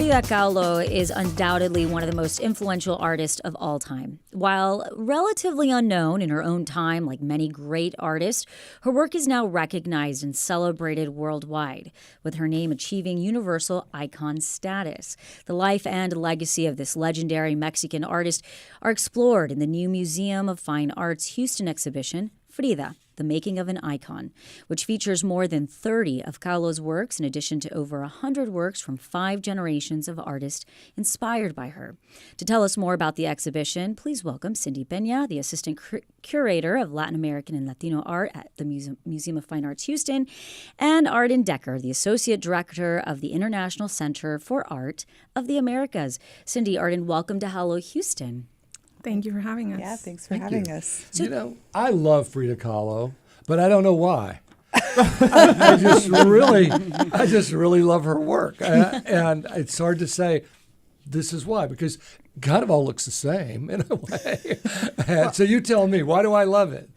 Frida Kahlo is undoubtedly one of the most influential artists of all time. While relatively unknown in her own time, like many great artists, her work is now recognized and celebrated worldwide, with her name achieving universal icon status. The life and legacy of this legendary Mexican artist are explored in the new Museum of Fine Arts Houston exhibition, Frida, The Making of an Icon, which features more than 30 of Kahlo's works in addition to over 100 works from 5 generations of artists inspired by her. To tell us more about the exhibition, please welcome Cindy Peña, the Assistant Curator of Latin American and Latino Art at the Museum of Fine Arts Houston, and Arden Decker, the Associate Director of the International Center for Art of the Americas. Cindy, Arden, welcome to Hello Houston. Thank you for having us. Yeah, thanks for having us. So, I love Frida Kahlo, but I don't know why. I just really love her work. And it's hard to say this is why, because it kind of all looks the same in a way. And so you tell me, why do I love it?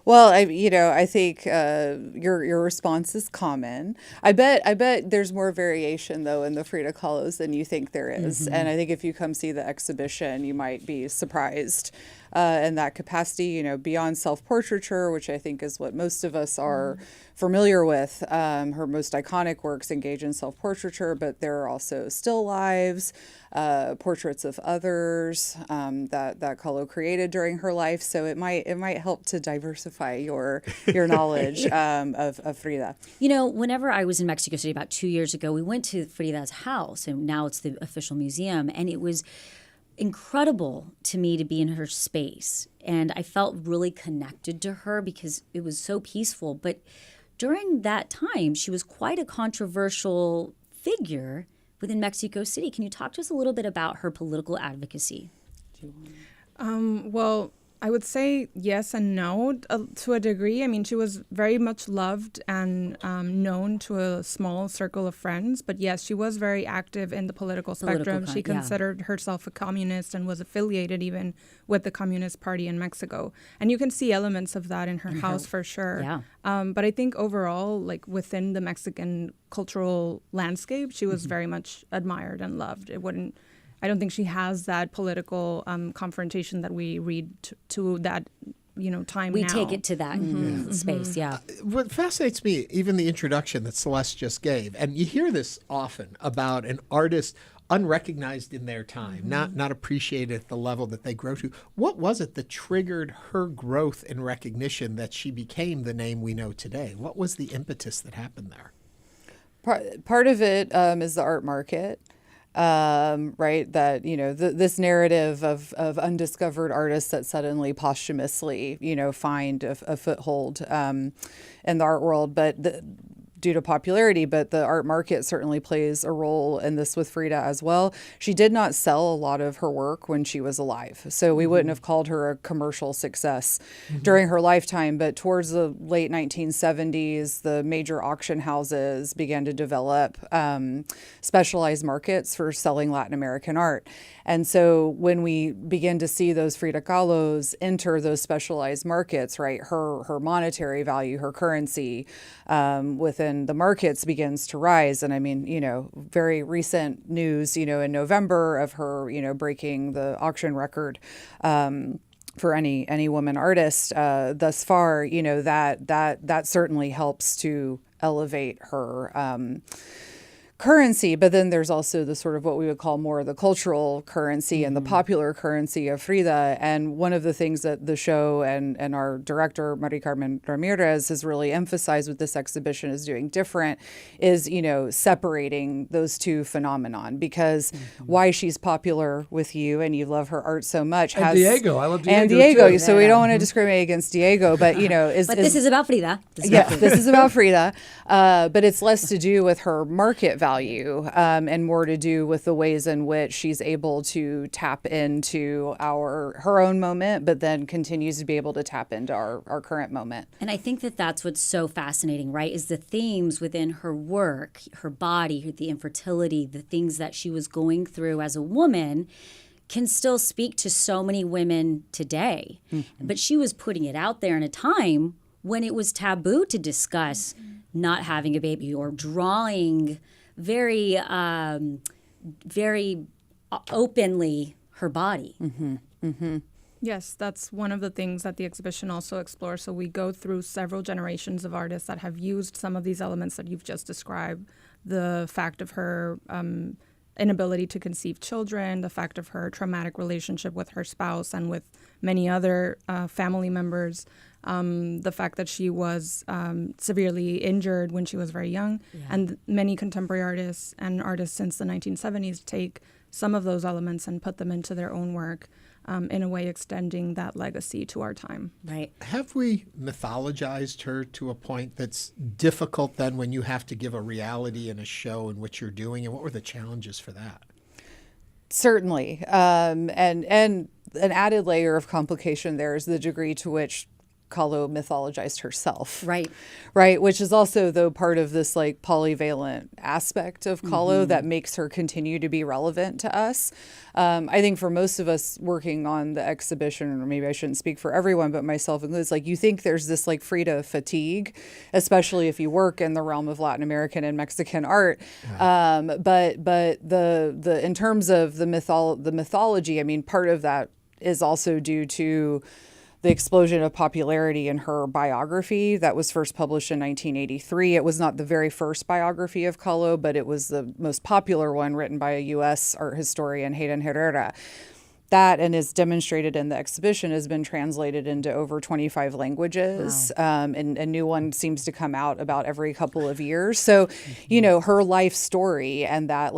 Well, I think your response is common. I bet there's more variation though in the Frida Kahlos than you think there is. Mm-hmm. And I think if you come see the exhibition, you might be surprised in that capacity. Beyond self-portraiture, which I think is what most of us are familiar with. Her most iconic works engage in self-portraiture, but there are also still lives, portraits of others that Kahlo created during her life. So it might help to diversify your knowledge of Frida. Whenever I was in Mexico City about 2 years ago, we went to Frida's house, and now it's the official museum, and it was incredible to me to be in her space. And I felt really connected to her because it was so peaceful. But during that time, she was quite a controversial figure within Mexico City. Can you talk to us a little bit about her political advocacy? Well, I would say yes and no to a degree. I mean, she was very much loved and known to a small circle of friends. But yes, she was very active in the political spectrum. She considered herself a communist and was affiliated even with the Communist Party in Mexico. And you can see elements of that in her house for sure. Yeah. But I think overall, like within the Mexican cultural landscape, she was very much admired and loved. I don't think she has that political confrontation that we read to that, time we now. Take it to that space, yeah. What fascinates me, even the introduction that Celeste just gave, and you hear this often about an artist unrecognized in their time, not appreciated at the level that they grow to. What was it that triggered her growth and recognition that she became the name we know today? What was the impetus that happened there? Part of it is the art market. Right, that this narrative of undiscovered artists that suddenly posthumously find a foothold in the art world, but due to popularity, but the art market certainly plays a role in this with Frida as well. She did not sell a lot of her work when she was alive, so we wouldn't have called her a commercial success during her lifetime, but towards the late 1970s, the major auction houses began to develop specialized markets for selling Latin American art. And so when we begin to see those Frida Kahlos enter those specialized markets, right, her monetary value, her currency within the markets begins to rise. And I mean, very recent news, in November of her, breaking the auction record for any woman artist thus far, that certainly helps to elevate her currency. But then there's also the sort of what we would call more the cultural currency and the popular currency of Frida. And one of the things that the show and our director, Mari Carmen Ramirez, has really emphasized with this exhibition is doing different is, separating those two phenomenon, because why she's popular with you and you love her art so much and Diego, I love Diego and Diego, too. So we don't want to discriminate against Diego, but this is about Frida. This is about Frida, but it's less to do with her market value and more to do with the ways in which she's able to tap into her own moment, but then continues to be able to tap into our current moment. And I think that's what's so fascinating, right, is the themes within her work, her body, the infertility, the things that she was going through as a woman can still speak to so many women today. But she was putting it out there in a time when it was taboo to discuss not having a baby or drawing very very openly her body. Yes, that's one of the things that the exhibition also explores. So we go through several generations of artists that have used some of these elements that you've just described. The fact of her inability to conceive children, the fact of her traumatic relationship with her spouse and with many other family members, the fact that she was severely injured when she was very young. Yeah. And many contemporary artists and artists since the 1970s take some of those elements and put them into their own work, in a way extending that legacy to our time. Right. Have we mythologized her to a point that's difficult then when you have to give a reality in a show in which you're doing? And what were the challenges for that? Certainly. And an added layer of complication there is the degree to which Kahlo mythologized herself. Right. Right. Which is also, though, part of this like polyvalent aspect of Kahlo that makes her continue to be relevant to us. I think for most of us working on the exhibition, or maybe I shouldn't speak for everyone, but myself included, it's like you think there's this like Frida fatigue, especially if you work in the realm of Latin American and Mexican art. Yeah. But the in terms of the mythology, I mean, part of that is also due to the explosion of popularity in her biography that was first published in 1983. It was not the very first biography of Kahlo, but it was the most popular one written by a U.S. art historian, Hayden Herrera. That, and is demonstrated in the exhibition, has been translated into over 25 languages. Wow. And a new one seems to come out about every couple of years. So, you know, her life story and that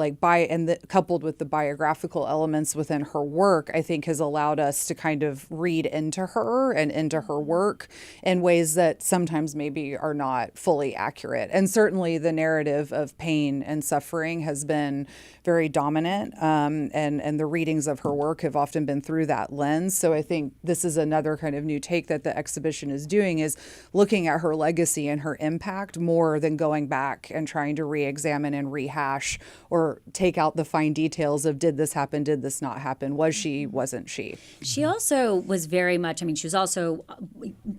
coupled with the biographical elements within her work, I think has allowed us to kind of read into her and into her work in ways that sometimes maybe are not fully accurate. And certainly the narrative of pain and suffering has been very dominant, and the readings of her work have often been through that lens. So I think this is another kind of new take that the exhibition is doing, is looking at her legacy and her impact more than going back and trying to re-examine and rehash or take out the fine details of did this happen, did this not happen, was she, wasn't she. She also was very much, I mean, she was also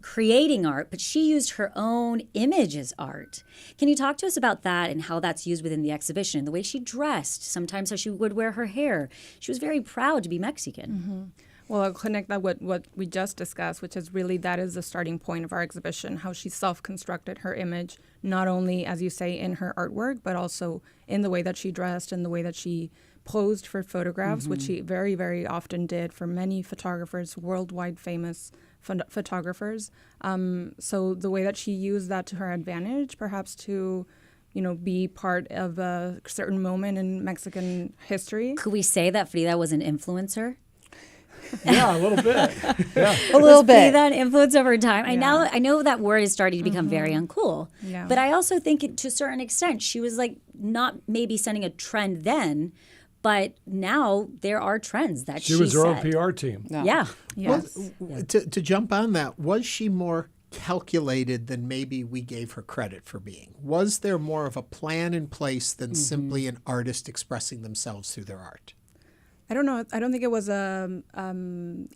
creating art, but she used her own image as art. Can you talk to us about that and how that's used within the exhibition and the way she dressed, sometimes how she would wear her hair? She was very proud to be Mexican. Mm-hmm. Well, I'll connect that with what we just discussed, which is really that is the starting point of our exhibition, how she self-constructed her image, not only, as you say, in her artwork, but also in the way that she dressed and the way that she posed for photographs, which she very, very often did for many photographers, worldwide famous photographers. So the way that she used that to her advantage, perhaps to, you know, be part of a certain moment in Mexican history. Could we say that Frida was an influencer? Yeah, a little bit. Yeah. A little bit. Frida an influence over time? Yeah. I know that word is starting to become very uncool. Yeah. But I also think to a certain extent she was like not maybe setting a trend then, but now there are trends that she was her own set. PR team. No. Yeah. Yes. Well, to jump on that, was she more calculated than maybe we gave her credit for being? Was there more of a plan in place than simply an artist expressing themselves through their art? I don't know. I don't think it was a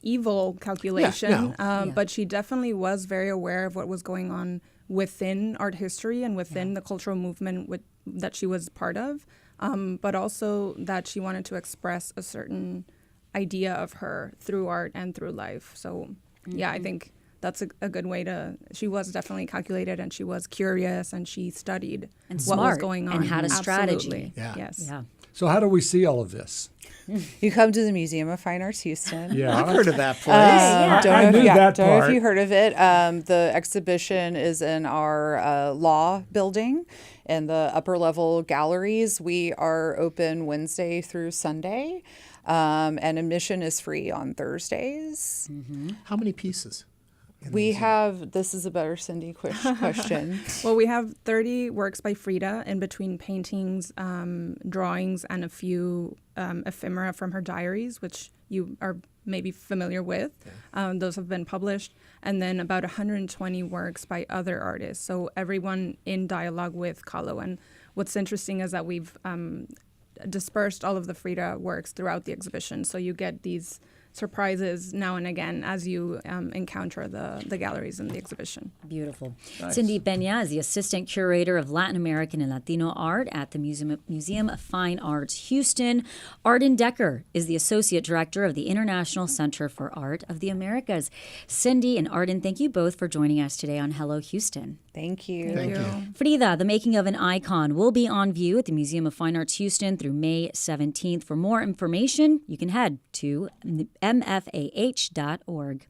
evil calculation, but she definitely was very aware of what was going on within art history and within the cultural movement that she was part of, but also that she wanted to express a certain idea of her through art and through life. So, yeah, I think that's a good way to. She was definitely calculated, and she was curious, and she studied and what was going on and had a strategy. Yeah. Yes. Yeah. So how do we see all of this? You come to the Museum of Fine Arts Houston. Yeah, I've heard of that place. I knew that don't know part. if you heard of it. The exhibition is in our law building in the upper level galleries. We are open Wednesday through Sunday, and admission is free on Thursdays. How many pieces? We have, this is a better Cindy question. Well, we have 30 works by Frida in between paintings, drawings, and a few ephemera from her diaries, which you are maybe familiar with. Yeah. Those have been published. And then about 120 works by other artists. So everyone in dialogue with Kahlo. And what's interesting is that we've dispersed all of the Frida works throughout the exhibition. So you get these surprises now and again as you encounter the galleries and the exhibition. Beautiful. Nice. Cindy Peña is the Assistant Curator of Latin American and Latino Art at the Museum of Fine Arts, Houston. Arden Decker is the Associate Director of the International Center for Art of the Americas. Cindy and Arden, thank you both for joining us today on Hello Houston. Thank you. Thank you. Frida, the making of an icon, will be on view at the Museum of Fine Arts Houston through May 17th. For more information, you can head to mfah.org.